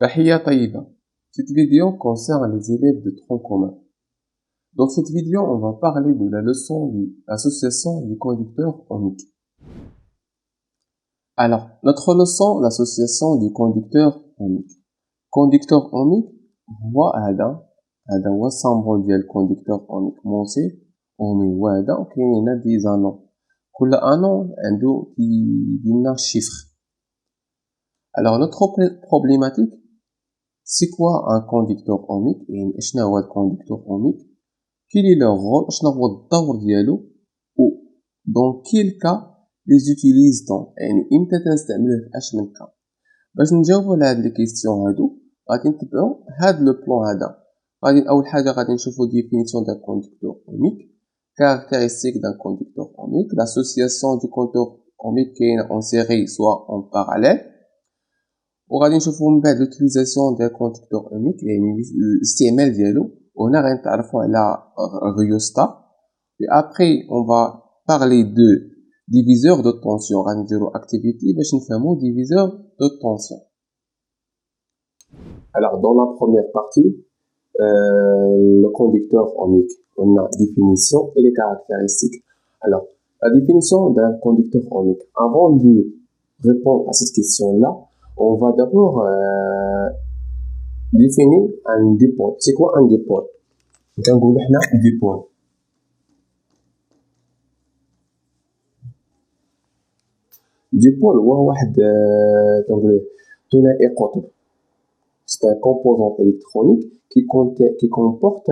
Tahia Taïba. Cette vidéo concerne les élèves de tronc commun. Dans cette vidéo, on va parler de la leçon de l'association du conducteur ohmique. Alors, notre leçon, l'association du conducteur ohmique. Conducteur ohmique, هذا هو السامبل ديال الكونديكتور ohmique موصل ohmi وهذا وكاينين هنا دي زانون كل انون عنده كيدينا chiffre. Alors notre problématique, c'est quoi un conducteur ohmique et شنو هو الكونديكتور ohmique, quel est leur rôle, شنو هو الدور ديالو و dans quel cas les utilise-t-on, يعني امتى تنستعملوه في اش من كا. باش نجاوبوا على هاد لي كيسيون هادو غادي نتبعوا هاد لو بلان هذا. غادي اول حاجه غادي نشوفوا définition d'un conducteur ohmique, caractéristiques d'un conducteur ohmique, l'association du conducteur ohmique كاينه en série soit en parallèle, وغادي نشوفوا من بعد l'utilisation d'un conducteur ohmique يعني الاستعمال ديالو. وهنا غادي نتعرفوا على rhéostat. Et après on va parler de diviseur de tension, غادي نديروا activité باش نفهموا diviseur de tension. Alors dans la première partie, le conducteur ohmique, on a définition et les caractéristiques. Alors la définition d'un conducteur ohmique, avant de répondre à cette question-là, on va d'abord définir un dipôle. C'est quoi un dipôle? كنقولوا حنا dipôle. dipôle هو واحد كنقولوا ثنائي قطب. C'est un composant électronique qui comporte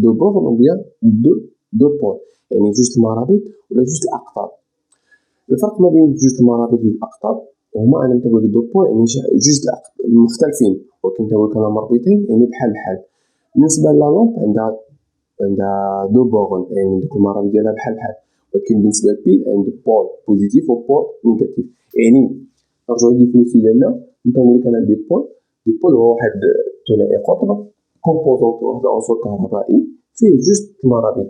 deux bornes ou bien deux pôles. يعني جوج المرابط ولا جوج الأقطاب. الفرق ما بين جوج المرابط والأقطاب هما أنا نقول لك دو بول يعني جوج مختلفين، ولكن نقول لك أنا مربوطين يعني بحال بحال. بالنسبة للامب عندها دو بورن يعني دوك المرابط ديالها بحال بحال، ولكن بالنسبة للبيل عنده بول بوزيتيف وبول نيجاتيف. يعني نرجعو للديفينيسيون ديالنا، نقول لك أنا دي بول هو واحد ثنائي قطب كومبوزونط واحد العنصر كهربائي فيه جوج المرابط.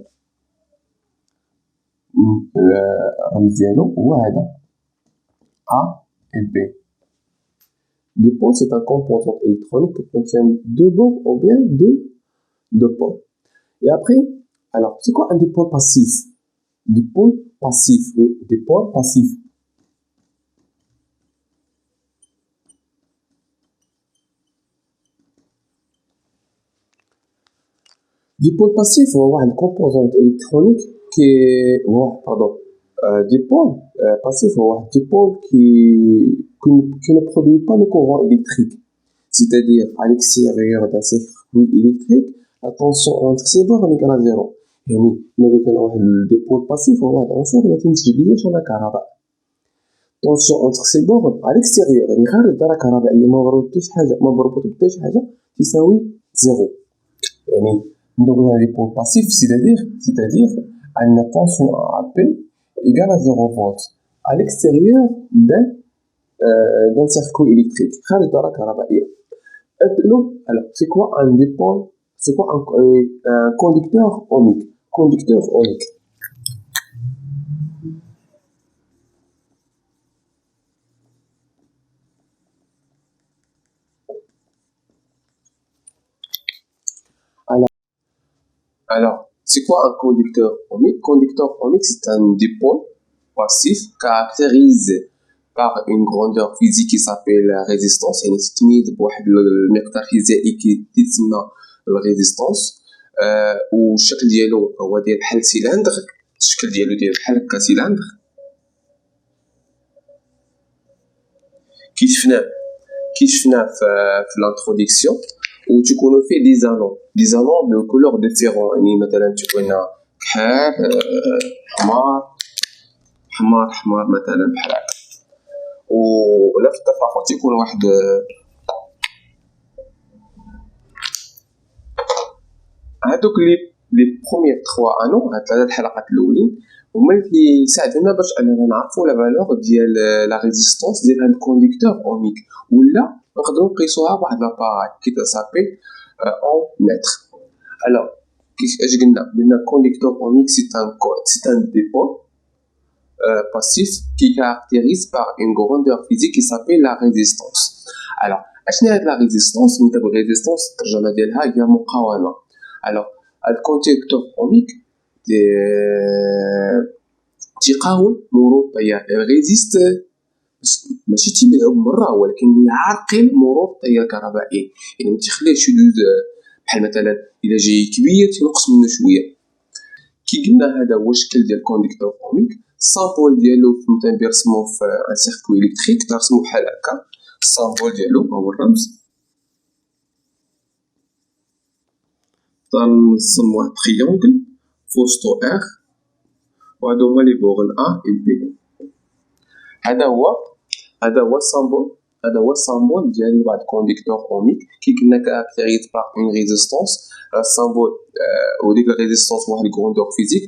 الرمز ديالو هو هذا A et B. Dipôle, c'est un composant électronique qui contient deux bords ou bien deux pôles. Et après, alors, c'est quoi un dipôle passif? Dipôle passif, oui, dipôle passif. Dipôle passif هو واحد composant électronique qui est dipôle passif هو واحد dipôle qui ne produit pas le courant électrique, c'est-à-dire à l'extérieur d'un circuit électrique la tension entre ces bornes égale à zéro. يعني نقول لك واحد dipôle passif هو واحد عنصر ما تنتجليش انا كهرباء. tension entre ces bornes à l'extérieur يعني خارج الدائرة الكهربائية ما مربوط بحتى شي حاجة تساوي زيرو. يعني نقول هذا dipôle passif c'est-à-dire une tension AP égale à 0 volts à l'extérieur d'un circuit électrique خارج الدائرة الكهربائية. Alors c'est quoi un dipôle? C'est quoi un conducteur ohmique? Conducteur ohmique. Alors, c'est quoi un conducteur ohmique? Conducteur ohmique, c'est un dipôle passif caractérisé par une grandeur physique qui s'appelle la résistance. يعني تتميز بواحد المقدار فيزيائي كيتسمى الريزيستانس. والشكل ديالو هو ديال بحال سيلندر، الشكل ديالو ديال بحال هكا سيلندر. كيشفناه في الانتروديكسيون وتكونوا فيه دي زانون دو كولور ديفيرون. يعني مثلا تكون كحل حمار مثلا بحال هكا. ولا في التفاحة تيكون واحد هادوك لي بروميير 3 انو، هاد 3 حلقات الاولين هما اللي كيساعدونا باش اننا نعرفوا لا فالور ديال لا ريزيستانس ديال هاد الكونديكتور ohmique، ولا نقدروا نقيسوها بواحد لاباراي كي تسابي en mètres. Alors اش قلنا conducteur ohmique c'est un dipôle passif qui caractérise par une grandeur physique qui s'appelle la résistance. Alors اشنو هاد لا ريزيستونس؟ ميتاب ريزيستونس الترجمه ديالها هي مقاومه. الوغ هاد كونتيكتور اوميك تيقاوم مرور التيار ريزيست، ماشي تيمنعو بمره ولكن يعرقل مرور التيار الكهربائي، يعني ما تيخليهش يدوز بحال مثلا الا جاي كبير تنقص منه شويه. كي قلنا هذا هو الشكل ديال الكونديكتور اوميك. السامبول ديالو فهمتوا بيرسموه في ان سيركوي الكتريك ترسمو بحال هكا. السامبول ديالو هو الرمز، تنرسم واحد تريونغل فوسطو ار وهادو هما لي بورن ا و بي. هذا هو السامبول ديال واحد كونديكتور اوميك. كي قلنا كاركتيريز باغ اون ريزيستونس، السامبول وديك الريزيستونس واحد الكروندور فيزيك،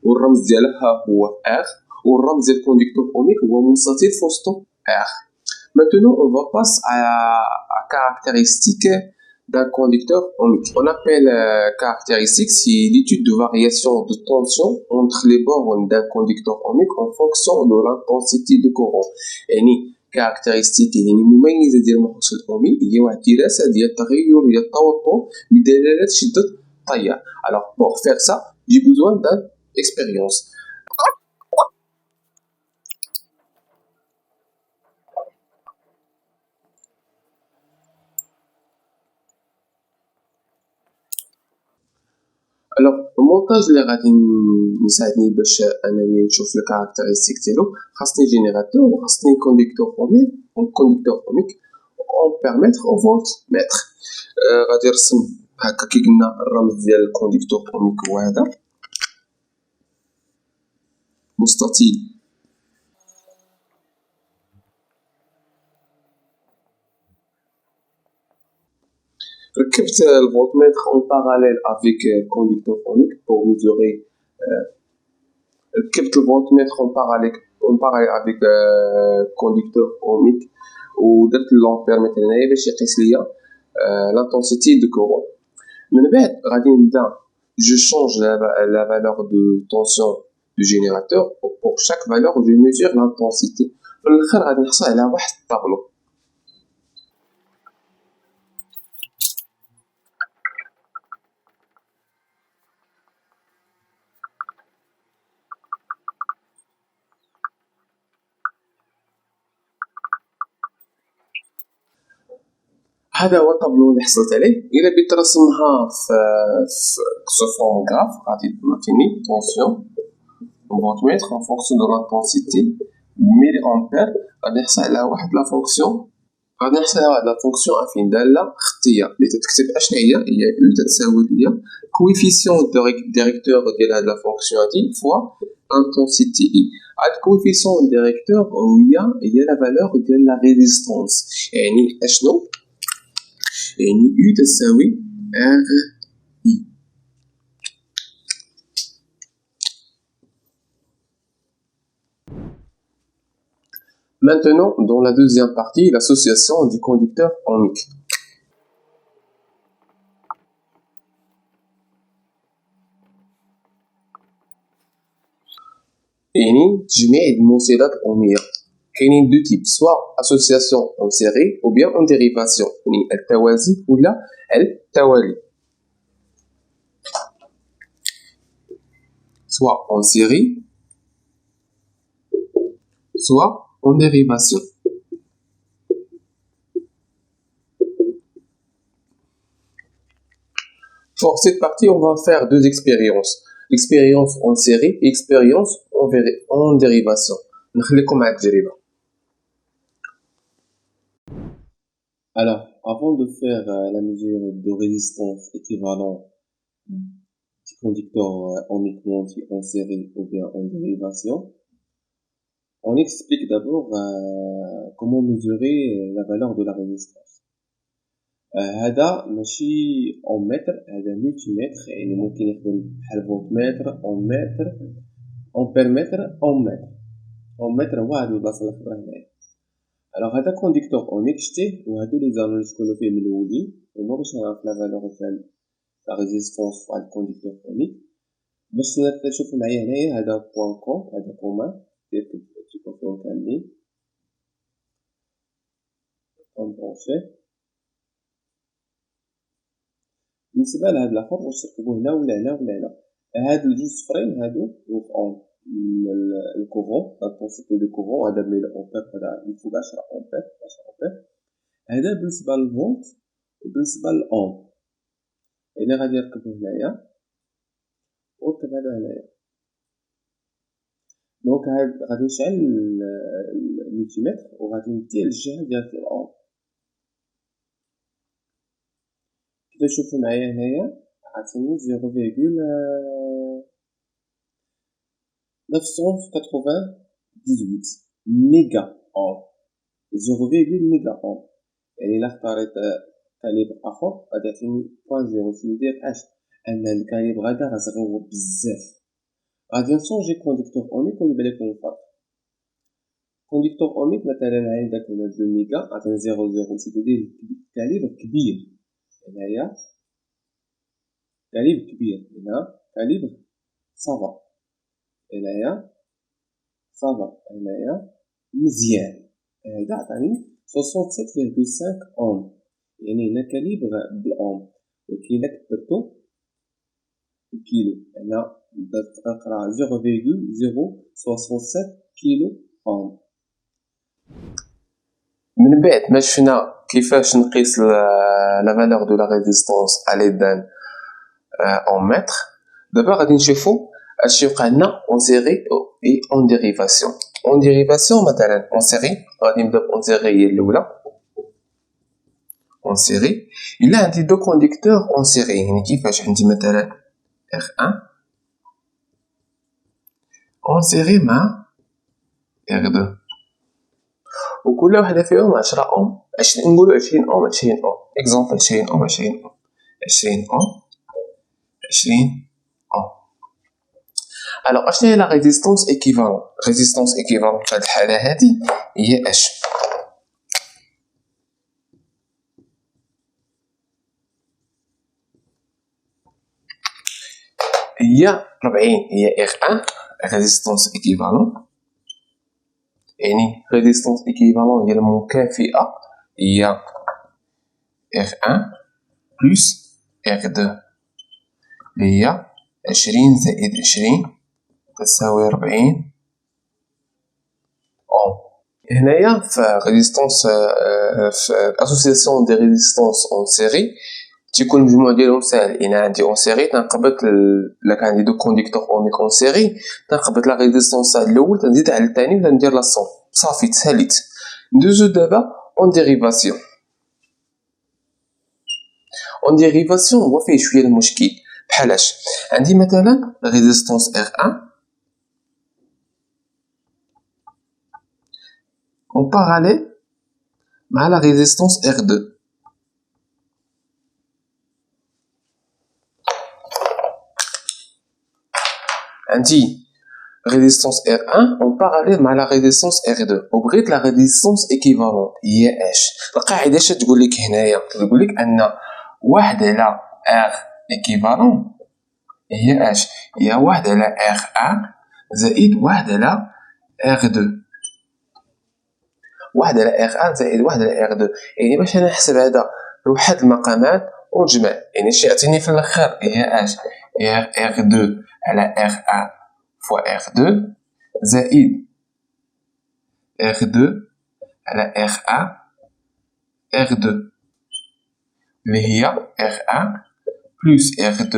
والرمز ديالها هو ار، والرمز ديال الكونديكتور اوميك هو مستطيل فوسطو ار. Maintenant, on va passer à caractéristiques d'un conducteur ohmique. On appelle caractéristique si l'étude de variation de tension entre les bornes d'un conducteur ohmique en fonction de l'intensité de courant. يعني caractéristique يعني مميزة ديال المحصول الأومي هي واحد الدراسة ديال التغير ديال التوتر بدلالة شدة التيار. Alors pour faire ça, j'ai besoin d'une expérience. الوغ المونتاج اللي غادي يساعدني باش انني نشوف الكاركتيرستيك ديالو، خاصني جينيراتور وخاصني كونديكتور اوميك اون بيرميتر او فولت متر. غادي نرسم هكا كي قلنا الرمز ديال الكونديكتور اوميك هو هذا مستطيل. ركبت الفولتميتر اون باراليل افيك كونديكتور اوميك بور ميزوري. ركبت الفولتميتر اون باراليل افيك كونديكتور اوميك ودرت لامبيرميتر هنايا باش يقيس ليا l'intensité de courant. من بعد غادي نبدا je change la valeur de tension du générateur pour chaque valeur je mesure l'intensité. في الاخر غادي نحصل على واحد الطابلو. هذا هو الطابلو اللي حصلت عليه. الا بغيت نرسمها في فورم غراف غادي نعطيني طونسيون فولتميتر en fonction de l'intensité ملي امبير، غادي نحصل على واحد لا فونكسيون، غادي نحصل على واحد لا فونكسيون افين داله خطيه اللي تتكتب اشنا هي او تتساوي ليا كويفيسيون ديريكتور ديال هاد لا فونكسيون هادي فوا intensité اي. هاد كويفيسيون ديريكتور هي لا فالور ديال لا ريزيستونس. يعني اشنو يعني U تساوي RI. Maintenant, dans la deuxième partie, l'association des conducteurs ohmiques. يعني تجميع الموصلات الأومية. كاينين دو تيب، سواء اسوسياسيون اون سيري او بيان اون ديريفاسيون، يعني التوازي ولا التوالي. سواء اون سيري سواء اون ديريفاسيون. Pour cette partie, on va faire deux expériences. Expérience en série et expérience en dérivation. نخليكم مع التجربة. Alors, avant de faire la mesure de résistance équivalent du conducteur ohmique en série ou bien en dérivation, on explique d'abord comment mesurer la valeur de la résistance. هذا ماشي en mètre، هذا multimètre، يعني ممكن يخدم بحال فولتميتر اومتر امبيرمتر اومتر هو هاد البلاصه اللي خضرا هنايا. الوغ هذا كونديكتور اوميك شتيه، وهادو لي زانون اللي تكونوا فيه من الاولين هما باش نعرف لا فالور ديال لا ريزيستونس فواحد الكونديكتور اوميك. باش تشوفوا معايا هنايا هذا بوان كوم، هذا كومان دير تكون فيهم كاملين كونبونسي. بالنسبة لهاد الآخر واش تركبو هنا ولا هنا ولا هنا. هاد الجوج صفرين هادو في أون الكوفون البونسيتي دو كوفون، هذا بميل أمبير، هذا من فوق 10 أمبير 10 أمبير. هذا بالنسبة للفولت وبالنسبة للأون، يعني غادي نركبو هنايا ونركب هذا هنايا. دونك غادي نشعل الملتيمتر وغادي نديه للجهة ديال الأون. كيف تشوفو معايا هنايا عطيني 0,998 ميجا أون، 0,1 ميجا أون. يعني إلا اختاريت كاليبر آخر غادي يعطيني 0.0، سيدير أن الكاليبر هذا راه صغيور بزاف. غادي نشونجي كونديكتور أوميك ويبان لكم الفرق. كونديكتور أوميك مثلا عندك هنا 2 ميجا عطيني 0,0، سيدير كاليبر كبير. هنايا كاليبر كبير، هنا كاليبر صافا، هنايا صافا، هنايا مزيان. هذا عطاني 67,5 أوم، يعني هنا كاليبر بالأوم. ولكن إلا كبرتو الكيلو هنا نقرا 0,067 كيلو أوم. من بعد ما شفنا كيفاش نقيس لا فالور دو لا ريزيستانس على دان en mètres, دابا غادي نشوفو اش يوقع لنا اون سيري اي اون ديريفاسيون. اون ديريفاسيون مثلا اون سيري، غادي نبدا اون سيري هي الاولى. اون سيري الا عندي دو كونديكتور اون سيري، يعني كيفاش عندي مثلا R1 اون سيري مع R2 وكل وحده فيهم 10 اوم، نقولوا 20 اوم 20 اوم، اكزومبل 20 اوم 20 اوم 20 اوم 20 اوم. الوغ اشنو هي لا ريزيستانس ايكيفالون؟ ريزيستانس ايكيفالون في هذه الحاله هذه هي اش؟ هي 40 هي R1 ريزيستانس ايكيفالون، يعني ريزيستانس ايكيفالون هي المكافئه هي R1 بلس R2 اللي هي 20 زائد 20 تساوي 40 اوم. هنايا في ريزيستانس في اسوسياسيون دي ريزيستانس اون سيري تيكون المجموع ديالهم ساهل. انا عندي اون سيري تنقبط الا كان عندي دو كونديكتور اوميك اون سيري تنقبط لا ريزيستانس الاول تنزيد على الثاني وندير لا صون صافي تساليت. ندوزو دابا اون ديريفاسيون. اون ديريفاسيون هو فيه شويه المشكل بحالاش عندي مثلا ريزيستانس R1 en parallèle مع la résistance R2. عندي résistance R1 en parallèle مع la résistance R2 وبغيت la résistance équivalente هي اش؟ القاعده اش تقول لك هنايا؟ تقول لك ان واحد على R équivalent هي اش؟ هي واحد على R1 زائد واحد على R2، واحد على R1 زائد واحد على R2. يعني باش انا نحسب هذا بواحد المقامات ونجمع، يعني اش يعطيني في الاخر هي اش؟ هي R2 على R1 فوا R2 زائد R2 على R1 R2 اللي هي R1 بلس R2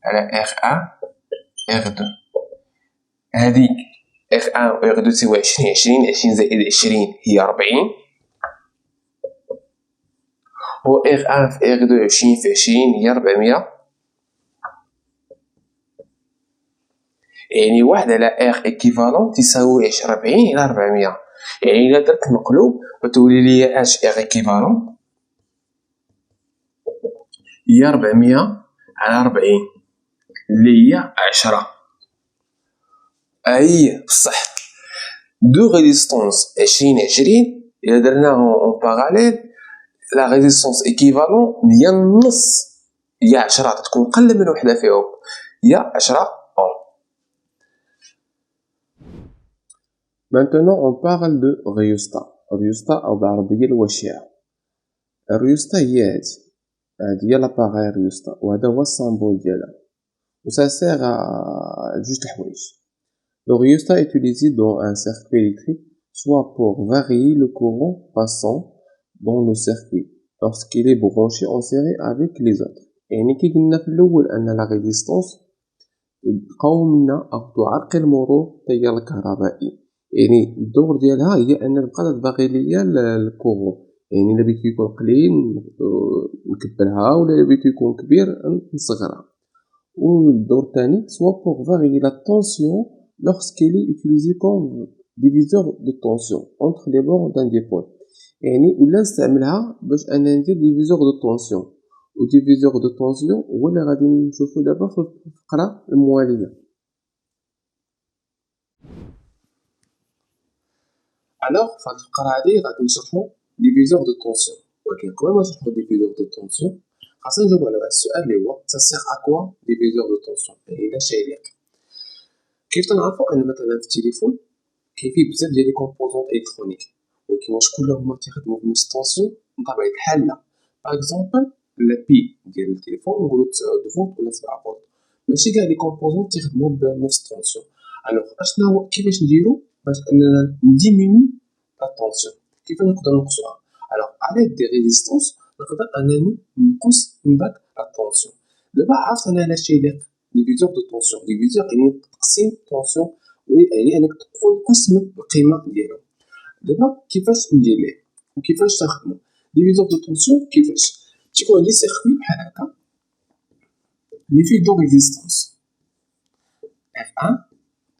على R1 R2. هذيك R1 و R2 تساوي 20 20 20 زائد 20 هي 40 و R1 في R2 20 في 20 هي 400. يعني واحد على R équivalent تساوي 40 إلى 400. يعني إلا درت مقلوب وتولي لي اش R équivalent هي 400 على 40 اللي هي 10. هي بصح دو ريزيستانس 20 20 إلا درناهم اون باراليل لا ريزيستانس ايكيفالون هي النص، هي 10 تكون قل من وحده فيهم هي 10 اوم. Maintenant on parle de rhéostat. rhéostat أو بالعربية الوشعة. الريوستا هي هادي هادي هي لاباغاي ريوستا وهذا هو السامبول ديالها و ça sert à جوج الحوايج. Le rhéostat est utilisé dans un circuit électrique soit pour varier le courant passant dans le circuit lorsqu'il est branché en série avec les autres. يعني كي قلنا في الاول ان لا ريزيستانس تقاوم لنا او تعرقل مرور التيار الكهربائي، يعني الدور ديالها هي ان تبقى تباغي ليا الكورون، يعني الا بغيت يكون قليل نكبرها ولا الا بغيت يكون كبير نصغرها. والدور الثاني soit pour varier la tension lorsqu'elle est utilisée comme diviseur de tension entre les bords d'un dipôle، يعني ولا نستعملها باش انا ندير diviseur de tension، و diviseur de tension هو اللي غادي نشوفو دابا في الفقرة الموالية. alors في هاد الفقرة هادي غادي نشرحو diviseur de tension، ولكن قبل ما نشرحو diviseur de tension خاصنا نجاوبو على واحد السؤال اللي هو ça sert à quoi diviseur de tension، يعني لا شي ليك. كيف تنعرفو ان مثلا في التليفون كاين فيه بزاف ديال لي كومبوزونط الكترونيك، ولكن واش كلهم تيخدمو بنفس الطونسيون؟ بطبيعة الحال لا. باغ اكزومبل لا بي ديال التليفون نقولو 9 فولت ولا 7 فولت، ماشي كاع لي كومبوزونط تيخدمو بنفس الطونسيون. الوغ اشنا هو كيفاش نديرو باش اننا نديميني لا طونسيون؟ كيف نقدر نقصوها؟ الوغ على دي ريزيستونس نقدر انني نقص من داك لا طونسيون. دابا عرفت انا علاش تيليق ديفيزور دو طونسيون، ديفيزور يعني تقسيم طونسيون، يعني انك تقسم القيمه ديالو. دابا كيفاش ندير ليه وكيفاش تخدمو ديفيزور دو طونسيون؟ كيفاش تيكون عندي سيركوي بحال هكا اللي فيه دو ريزيستونس F1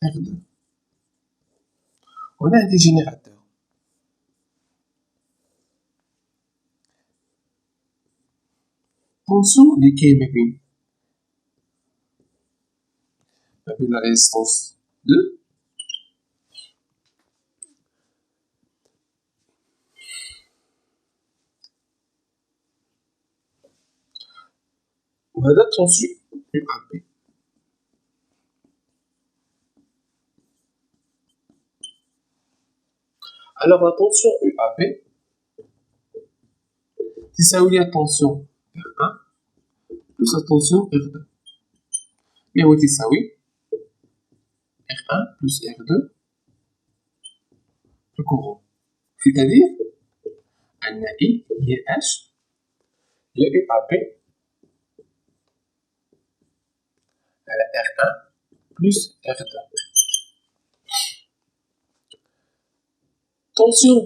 R2 وهنا عندي جينيراتور. طونسيون اللي كاين ما بين لا ريزيستونس 2 وهذا طونسيون UAP. alors la tension UAP تساوي لي tension R1 plus la tension R2 اللي هو تساوي R1 plus R2 le courant، c'est-à-dire أن I هي H هي UAP على R1 plus R2. tension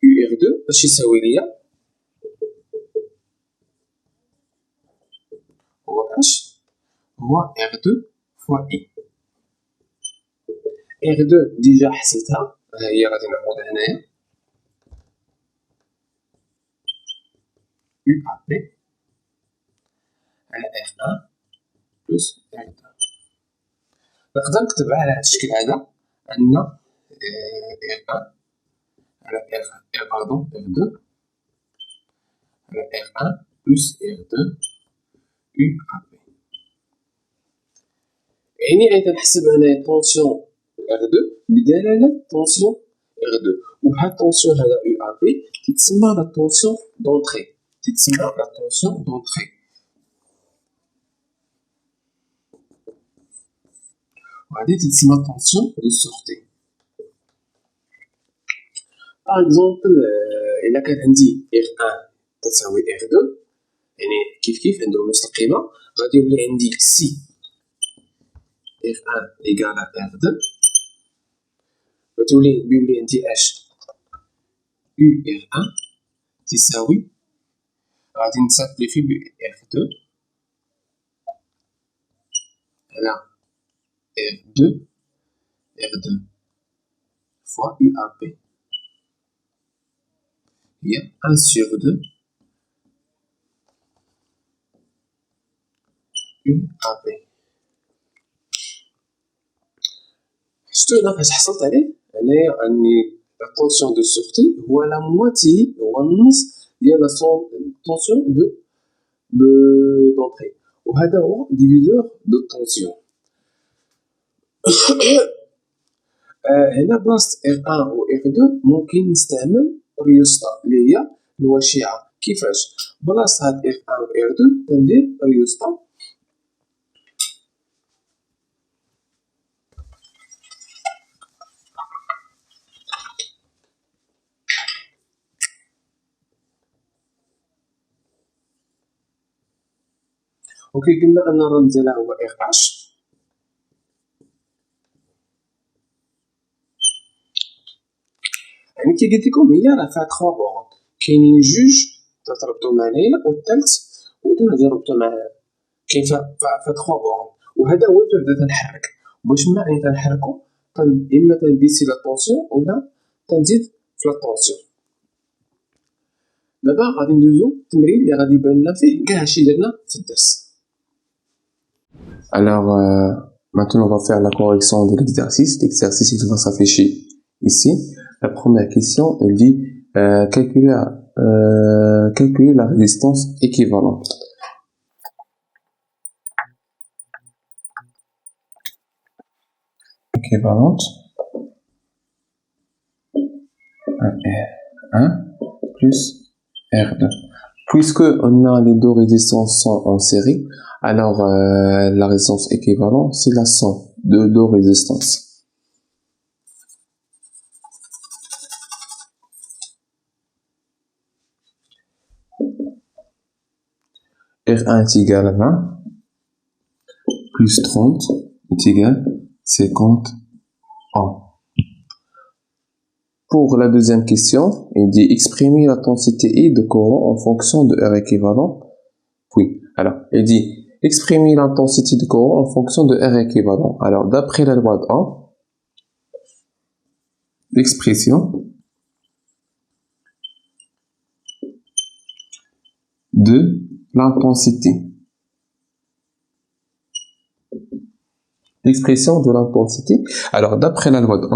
UR2 باش يساوي ليا هو H هو R2 fois I. R2 ديجا حسبتها، هي غادي نعوضها هنايا UAP على R1 plus R2. نقدر نكتبها على هاد الشكل هذا أن R1 على R2 على R1 plus R2 UAP. يعني غادي نحسب هنايا طونسيون R2 بدلالة طونسيون R2، وهاد الطونسيون هذا UAP تتسمى لا طونسيون دونطري، تتسمى لا طونسيون دونطري. وهادي تتسمى طونسيون دو سورتي. باغ اكزومبل الا كان عندي R1 تساوي R2 يعني كيف عندهم نفس القيمة، غادي يولي عندي سي R1 إيكال R2 بيولي عندي H U R1 تساوي غادي نسامبليفي ب R2 على R2 fois UAP هي 1 sur 2 UAP. شفتو هنا فاش حصلت عليه هنايا أني لا طونسيون دو سورتي هو لا مواتي، هو النص ديال لا طونسيون دو دونطري، وهذا هو ديفيزور دو طونسيون. هنا بلاصة R1 و R2 ممكن نستعمل ريوستا اللي هي الواشعة كيفاش بلاصه هاد R1 و R2 تندير ريوستا وكي قلنا ان الرمز ديالها هو RH. يعني كي قلت لكم هي راه فيها 3 بورون، كاينين جوج تربطوا مع هنايا والثالث ودنا نربطوا مع كاين فيها 3 بورون، وهذا هو اللي بدا تنحرك. باش ما اني تنحركو اما تنبيسي لا طونسيون ولا تنزيد في لا طونسيون. دابا غادي ندوزو التمرين اللي غادي يبان لنا فيه كاع هادشي درنا في الدرس. Alors, maintenant, on va faire la correction de l'exercice. L'exercice, il va s'afficher ici. La première question, elle dit calculer la résistance équivalente. Équivalente à R1 plus R2. Puisque on a les deux résistances sont en série, alors la résistance équivalente, c'est la somme de deux résistances. R1 est égal à 20, plus 30 est égal à 51. Pour la deuxième question, il dit exprimer la densité I de courant en fonction de R équivalent. Oui, alors, il dit exprimer l'intensité de courant en fonction de R équivalent. Alors, d'après la loi de 1, l'expression de l'intensité. L'expression de l'intensité. Alors, d'après la loi de 1,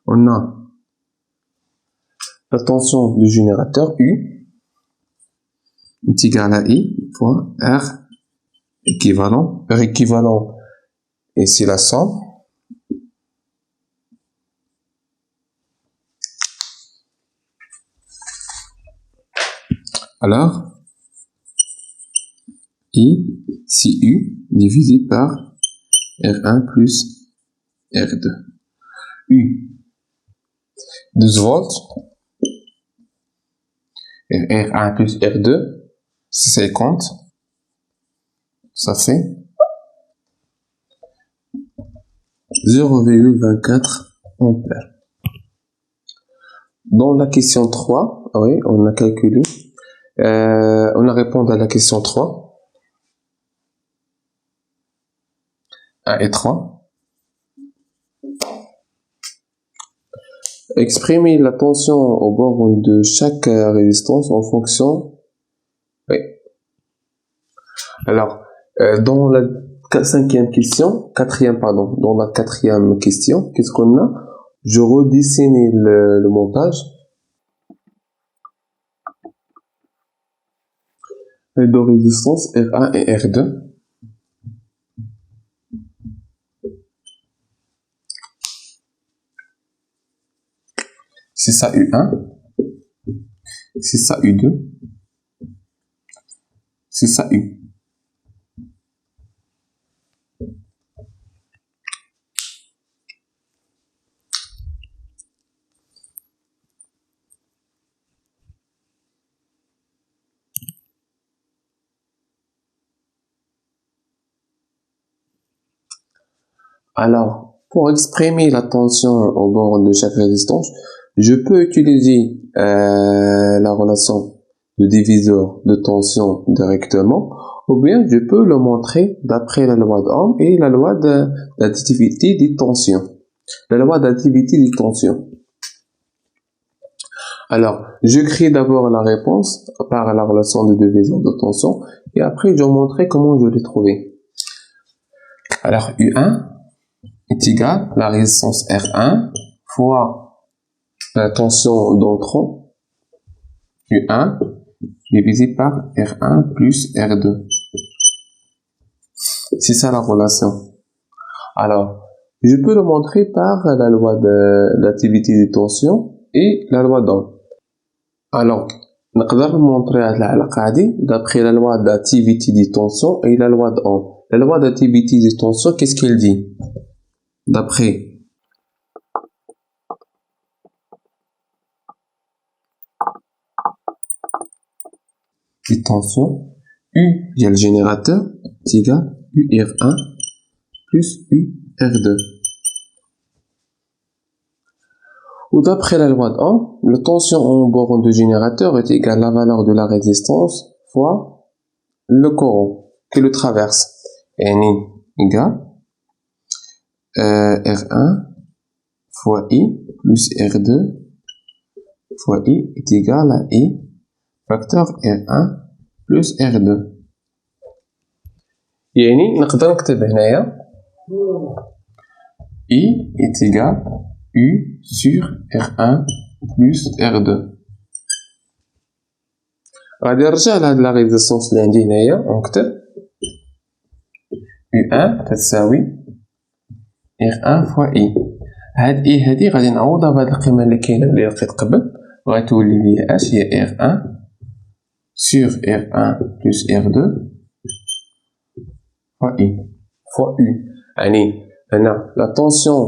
on a la tension du générateur U est égale à I fois R équivalent. R équivalent, et c'est la somme. Alors, I, c'est U divisé par R1 plus R2. U, 12 volts. R1 plus R2, c'est 50. Ça fait 0,24 ampères. Dans la question 3, oui, on a calculé. On a répondu à la question 3. 1 et 3. Exprimer la tension au bord de chaque résistance en fonction. Oui. Alors, dans la dans la quatrième question, qu'est-ce qu'on a? Je redessine le montage. Les deux résistances R1 et R2. C'est ça U1, c'est ça U2, c'est ça U. Alors, pour exprimer la tension au bord de chaque résistance, je peux utiliser la relation de diviseur de tension directement, ou bien je peux le montrer d'après la loi d'Ohm et la loi d'additivité des tensions. La loi d'additivité des tensions. Alors, je crée d'abord la réponse par la relation de diviseur de tension, et après je montrerai comment je l'ai trouvé. Alors, U1 est égal à la résistance R1 fois la tension d'entrant U1 divisé par R1 plus R2. C'est ça la relation. Alors, Je peux le montrer par la loi de l'activité de tension et la loi d'Ohm. Alors, نقدر montrer هاد العلاقة هادي d'après la loi d'activité de tension et la loi d'Ohm. La loi d'activité de tension, qu'est-ce qu'elle dit? D'après les tensions, U via le générateur est égal à UR1 plus UR2. Ou d'après la loi d'Ohm, la tension en borne de générateur est égale à la valeur de la résistance fois le courant qui le traverse. Yani égale R1 fois I plus R2 fois I est égal à I facteur R1 plus R2. يعني نقدر نكتب هنايا I est égal à U sur R1 plus R2. غادي نرجع لهاد لا ريزيستونس اللي عندي هنايا ونكتب U1 تساوي R1 fois I. هاد I هادي غادي نعوضها بهاد القيمة اللي كاينة اللي لقيت قبل وغتولي لي اش هي R1 sur R1 plus R2 fois I fois U. يعني هنا la tension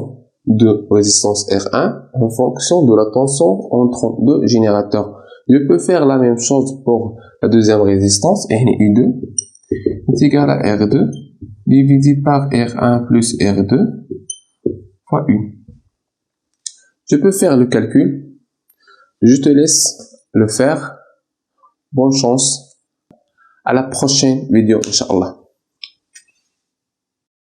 de résistance R1 en fonction de la tension entre deux générateurs. Je peux faire la même chose pour la deuxième résistance, U2 est égal à R2 divisé par R1 plus R2 fois U. Je peux faire le calcul. Je te laisse le faire. Bonne chance. À la prochaine vidéo, Inch'Allah.